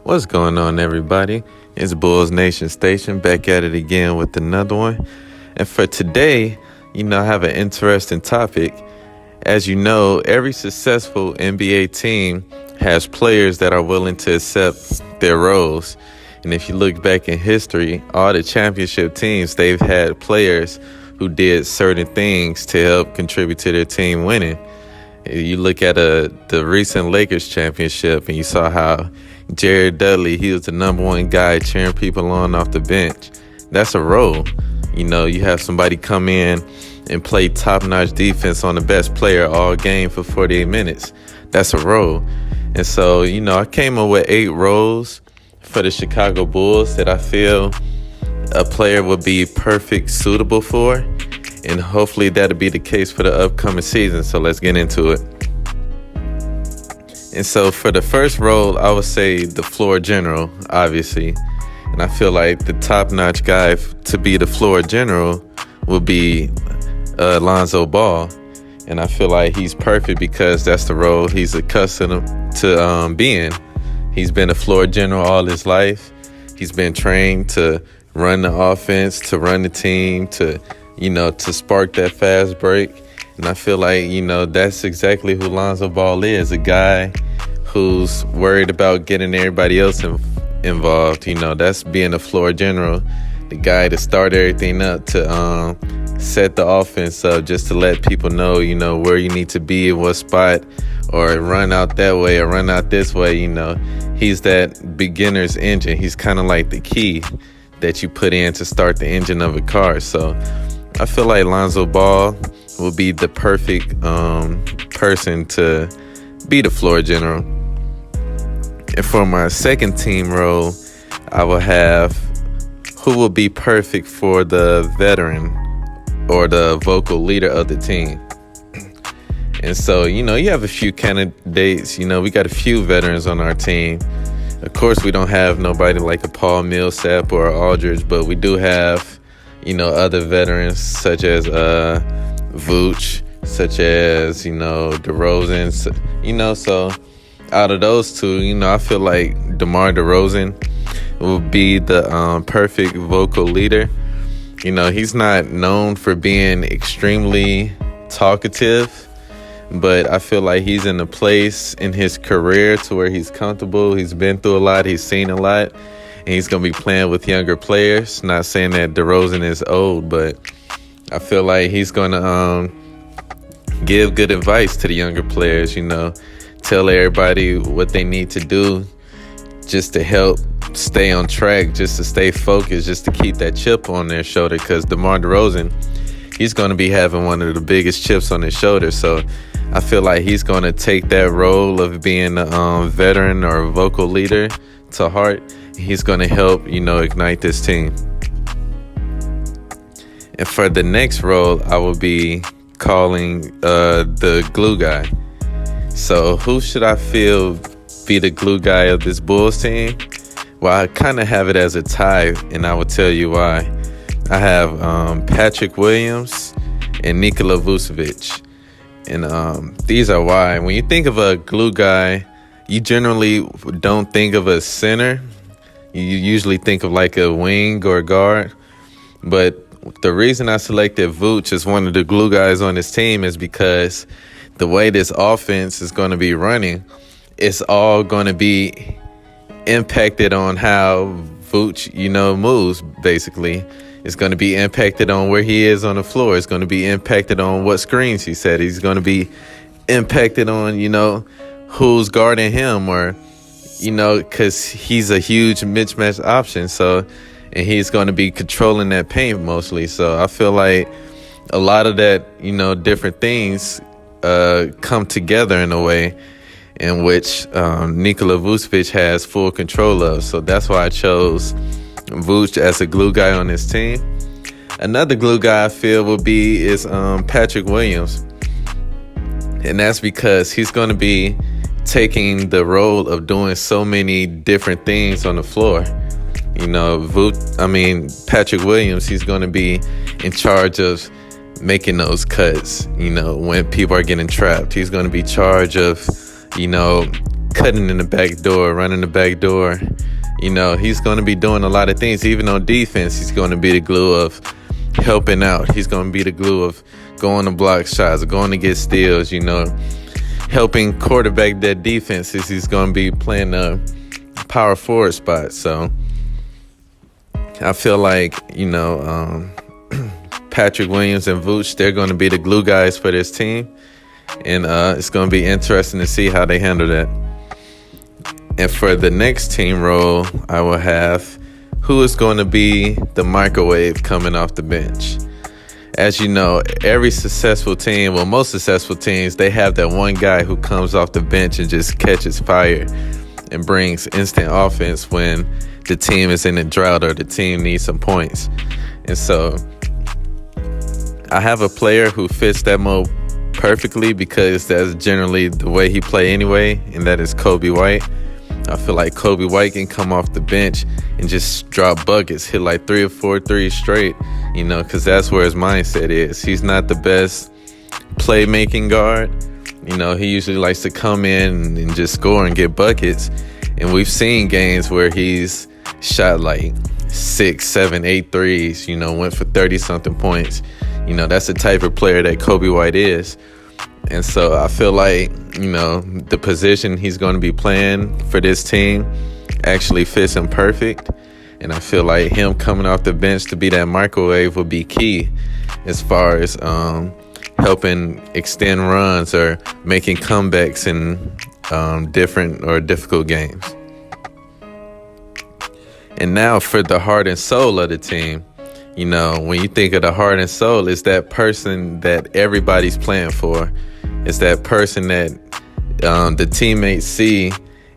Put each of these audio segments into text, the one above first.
What's going on, everybody? It's Bulls Nation Station back at it again with another one. And for today, I have an interesting topic. As you know, every successful NBA team has players that are willing to accept their roles. And if you look back in history, all the championship teams, they've had players who did certain things to help contribute to their team winning. You look at the recent Lakers championship and you saw how Jared Dudley, he was the number one guy cheering people on off the bench. That's a role. You have somebody come in and play top-notch defense on the best player all game for 48 minutes. That's a role. And so, I came up with 8 roles for the Chicago Bulls that I feel a player would be perfect suitable for. And hopefully that'll be the case for the upcoming season. So let's get into it. And so for the first role, I would say the floor general, obviously. And I feel like the top-notch guy to be the floor general will be Lonzo Ball. And I feel like he's perfect because that's the role he's accustomed to being. He's been a floor general all his life. He's been trained to run the offense, to run the team, to spark that fast break. And I feel like, that's exactly who Lonzo Ball is, a guy who's worried about getting everybody else involved. That's being a floor general, the guy to start everything up, to set the offense up, just to let people know, where you need to be, in what spot, or run out that way or run out this way. He's that beginner's engine. He's kind of like the key that you put in to start the engine of a car. So I feel like Lonzo Ball will be the perfect person to be the floor general. And for my second team role, I will have who will be perfect for the veteran or the vocal leader of the team. And so, you have a few candidates. We got a few veterans on our team. Of course, we don't have nobody like a Paul Millsap or Aldridge, but we do have, other veterans such as Vooch, such as, DeRozan. So out of those two, I feel like DeMar DeRozan will be the perfect vocal leader. He's not known for being extremely talkative, but I feel like he's in a place in his career to where he's comfortable. He's been through a lot. He's seen a lot. And he's going to be playing with younger players. Not saying that DeRozan is old, but I feel like he's going to give good advice to the younger players, tell everybody what they need to do just to help stay on track, just to stay focused, just to keep that chip on their shoulder. Because DeMar DeRozan, he's going to be having one of the biggest chips on his shoulder. So I feel like he's going to take that role of being a veteran or a vocal leader to heart. He's going to help, ignite this team. And for the next role, I will be calling the glue guy. So who should I feel be the glue guy of this Bulls team? Well, I kind of have it as a tie, and I will tell you why. I have Patrick Williams and Nikola Vucevic. And these are why. When you think of a glue guy, you generally don't think of a center. You usually think of like a wing or a guard. But the reason I selected Vooch as one of the glue guys on this team is because the way this offense is going to be running, it's all going to be impacted on how Vooch, moves, basically. It's going to be impacted on where he is on the floor. It's going to be impacted on what screens he set. He's going to be impacted on, who's guarding him, or, because he's a huge mismatch option. So, and he's going to be controlling that paint mostly. So I feel like a lot of that, different things come together in a way in which Nikola Vucevic has full control of. So that's why I chose Vooch as a glue guy on his team. Another glue guy I feel is Patrick Williams. And that's because he's going to be taking the role of doing so many different things on the floor. Patrick Williams, he's going to be in charge of making those cuts, when people are getting trapped. He's going to be in charge of, cutting in the back door, running the back door. He's going to be doing a lot of things. Even on defense, he's going to be the glue of helping out. He's going to be the glue of going to block shots, going to get steals, helping quarterback that defense. He's going to be playing the power forward spot. So I feel like, Patrick Williams and Vooch, they're going to be the glue guys for this team. And it's going to be interesting to see how they handle that. And for the next team role, I will have who is going to be the microwave coming off the bench. As you know, every successful team, well, most successful teams, they have that one guy who comes off the bench and just catches fire and brings instant offense when the team is in a drought or the team needs some points. And so I have a player who fits that mold perfectly because that's generally the way he play anyway, and that is Kobe White. I feel like Kobe White can come off the bench and just drop buckets, hit like 3 or 4 threes straight, because that's where his mindset is. He's not the best playmaking guard. He usually likes to come in and just score and get buckets. And we've seen games where he's shot like 6, 7, 8 threes, went for 30-something points. That's the type of player that Kobe White is. And so I feel like, the position he's going to be playing for this team actually fits him perfect. And I feel like him coming off the bench to be that microwave would be key as far as helping extend runs or making comebacks in different or difficult games. And now for the heart and soul of the team. When you think of the heart and soul, it's that person that everybody's playing for. It's that person that the teammates see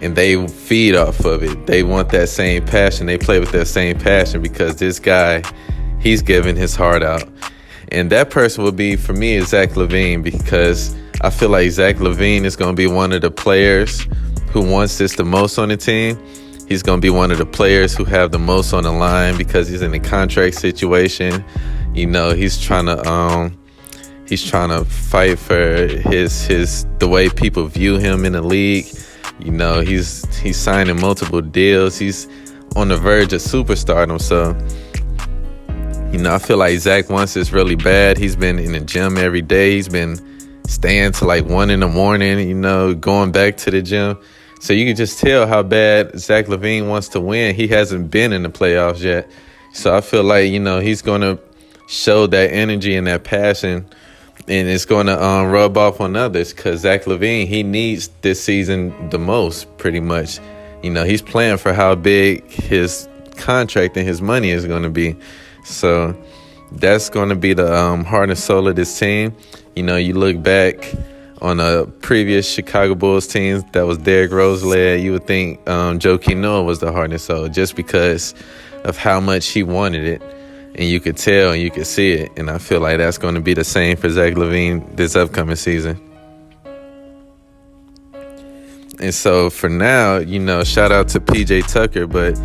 and they feed off of it. They want that same passion. They play with that same passion because this guy, he's giving his heart out. And that person would be, for me, is Zach LaVine, because I feel like Zach LaVine is going to be one of the players who wants this the most on the team. He's going to be one of the players who have the most on the line because he's in a contract situation. He's trying to fight for the way people view him in the league. He's signing multiple deals. He's on the verge of superstardom. So, I feel like Zach wants this really bad. He's been in the gym every day. He's been staying till like 1 a.m, going back to the gym. So you can just tell how bad Zach LaVine wants to win. He hasn't been in the playoffs yet. So I feel like, he's going to show that energy and that passion, and it's going to rub off on others because Zach LaVine, he needs this season the most, pretty much. He's playing for how big his contract and his money is going to be. So that's going to be the heart and soul of this team. You look back on a previous Chicago Bulls team that was Derrick Rose led, you would think Joakim Noah was the heart and soul just because of how much he wanted it. And you could tell and you could see it. And I feel like that's going to be the same for Zach LaVine this upcoming season. And so for now, shout out to PJ Tucker. But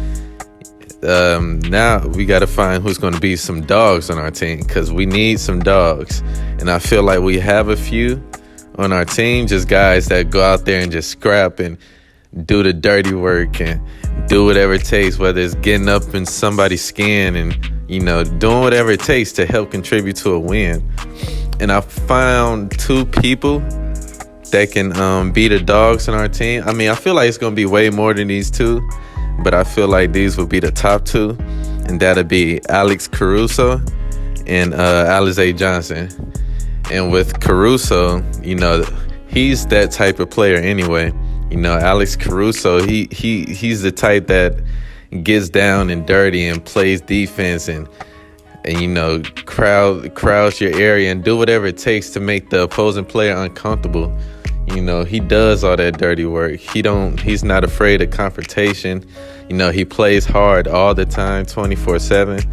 now we got to find who's going to be some dogs on our team because we need some dogs. And I feel like we have a few on our team, just guys that go out there and just scrap and do the dirty work and do whatever it takes, whether it's getting up in somebody's skin and, doing whatever it takes to help contribute to a win. And I found 2 people that can be the dogs on our team. I mean, I feel like it's going to be way more than these 2, but I feel like these will be the top 2, and that'll be Alex Caruso and Alize Johnson. And with Caruso, he's that type of player anyway. Alex Caruso, he's the type that gets down and dirty and plays defense and crowds your area and do whatever it takes to make the opposing player uncomfortable. He does all that dirty work. He's not afraid of confrontation. He plays hard all the time, 24/7.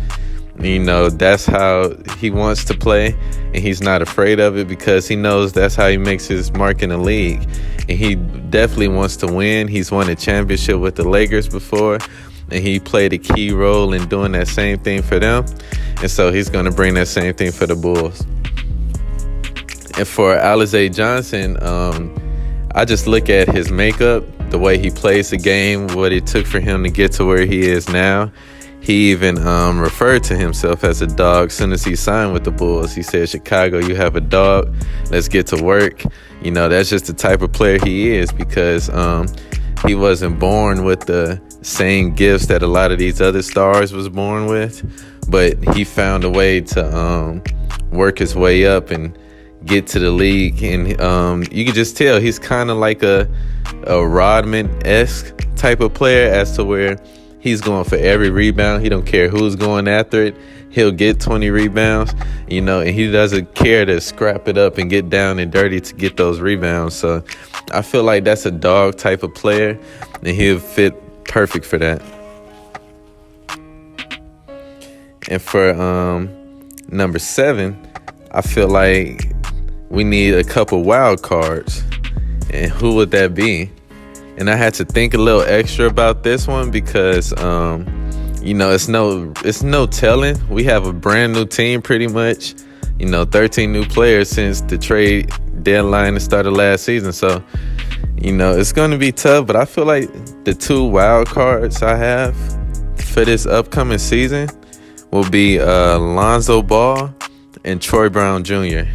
That's how he wants to play, and he's not afraid of it because he knows that's how he makes his mark in the league. And he definitely wants to win. He's won a championship with the Lakers before, and he played a key role in doing that same thing for them. And so he's going to bring that same thing for the Bulls. And for Alize Johnson, I just look at his makeup the way he plays the game, what it took for him to get to where he is now. He even referred to himself as a dog as soon as he signed with the Bulls. He said, Chicago, you have a dog. Let's get to work. That's just the type of player he is, because he wasn't born with the same gifts that a lot of these other stars was born with. But he found a way to work his way up and get to the league. And you can just tell he's kind of like a Rodman-esque type of player, as to where he's going for every rebound. He don't care who's going after it. He'll get 20 rebounds, and he doesn't care to scrap it up and get down and dirty to get those rebounds. So I feel like that's a dog type of player, and he'll fit perfect for that. And for number 7, I feel like we need a couple wild cards. And who would that be? And I had to think a little extra about this one because, it's no telling. We have a brand new team pretty much, 13 new players since the trade deadline that started last season. So, it's going to be tough, but I feel like the 2 wild cards I have for this upcoming season will be Lonzo Ball and Troy Brown Jr.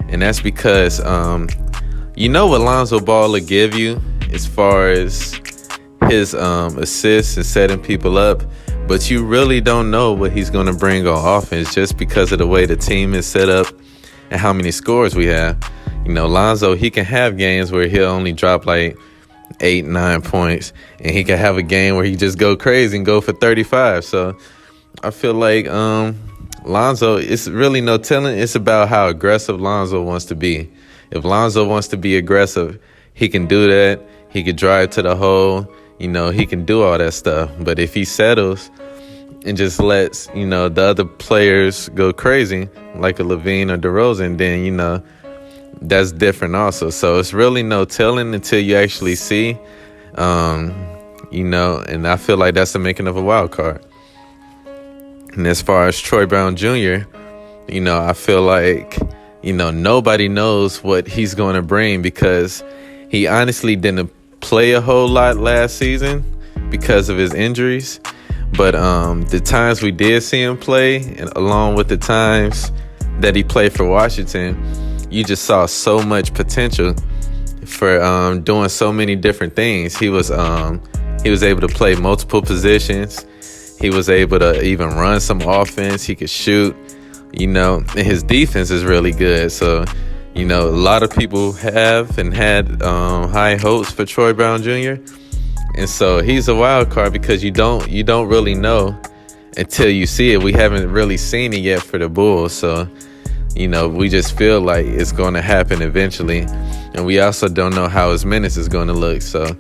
And that's because, what Lonzo Ball will give you as far as his assists and setting people up, but you really don't know what he's going to bring on offense just because of the way the team is set up and how many scores we have. Lonzo, he can have games where he'll only drop like 8-9 points, and he can have a game where he just go crazy and go for 35. So I feel like Lonzo, it's really no telling. It's about how aggressive Lonzo wants to be. If Lonzo wants to be aggressive, he can do that. He could drive to the hole. He can do all that stuff. But if he settles and just lets, the other players go crazy, like a Levine or DeRozan, then, that's different also. So it's really no telling until you actually see, and I feel like that's the making of a wild card. And as far as Troy Brown Jr., I feel like, nobody knows what he's going to bring, because he honestly didn't play a whole lot last season because of his injuries. But the times we did see him play, and along with the times that he played for Washington, you just saw so much potential for doing so many different things. He was able to play multiple positions. He was able to even run some offense. He could shoot, and his defense is really good. So, a lot of people have and had high hopes for Troy Brown Jr. And so he's a wild card because you don't really know until you see it. We haven't really seen it yet for the Bulls. So, we just feel like it's going to happen eventually. And we also don't know how his minutes is going to look. So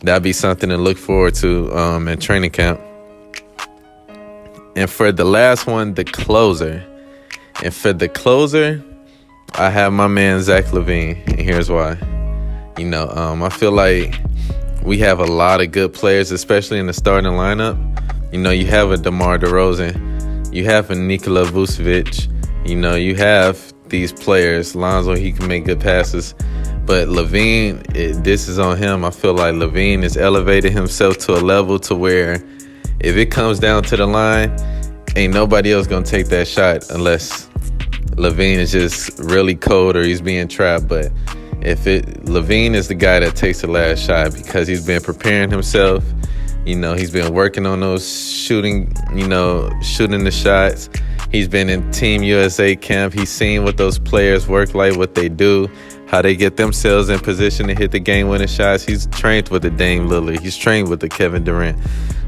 that'd be something to look forward to in training camp. And for the last one, the closer. And for the closer, I have my man Zach LaVine, and here's why. I feel like we have a lot of good players, especially in the starting lineup. You have a DeMar DeRozan, you have a Nikola Vucevic, you have these players. Lonzo, he can make good passes, but LaVine, this is on him. I feel like LaVine has elevated himself to a level to where if it comes down to the line, ain't nobody else gonna take that shot unless LaVine is just really cold or he's being trapped. But LaVine is the guy that takes the last shot because he's been preparing himself. He's been working on those shooting the shots. He's been in Team USA camp. He's seen what those players work like, what they do, how they get themselves in position to hit the game-winning shots. He's trained with the Dame Lillard. He's trained with the Kevin Durant.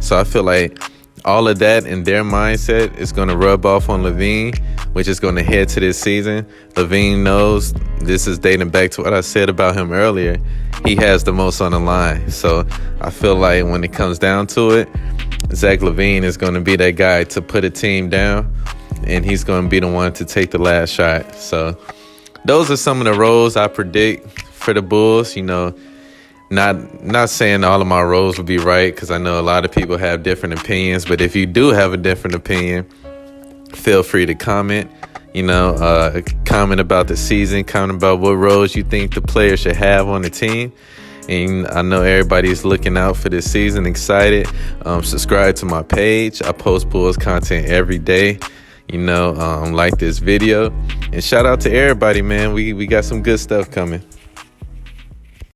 So I feel like all of that in their mindset is going to rub off on LaVine, which is going to head to this season. LaVine knows, this is dating back to what I said about him earlier, he has the most on the line. So I feel like when it comes down to it, Zach LaVine is going to be that guy to put a team down, and he's going to be the one to take the last shot. So those are some of the roles I predict for the Bulls. Not saying all of my roles will be right, because I know a lot of people have different opinions. But if you do have a different opinion, feel free to comment. Comment about the season, comment about what roles you think the players should have on the team. And I know everybody's looking out for this season, excited. Subscribe to my page. I post Bulls content every day. Like this video. And shout out to everybody, man. We got some good stuff coming.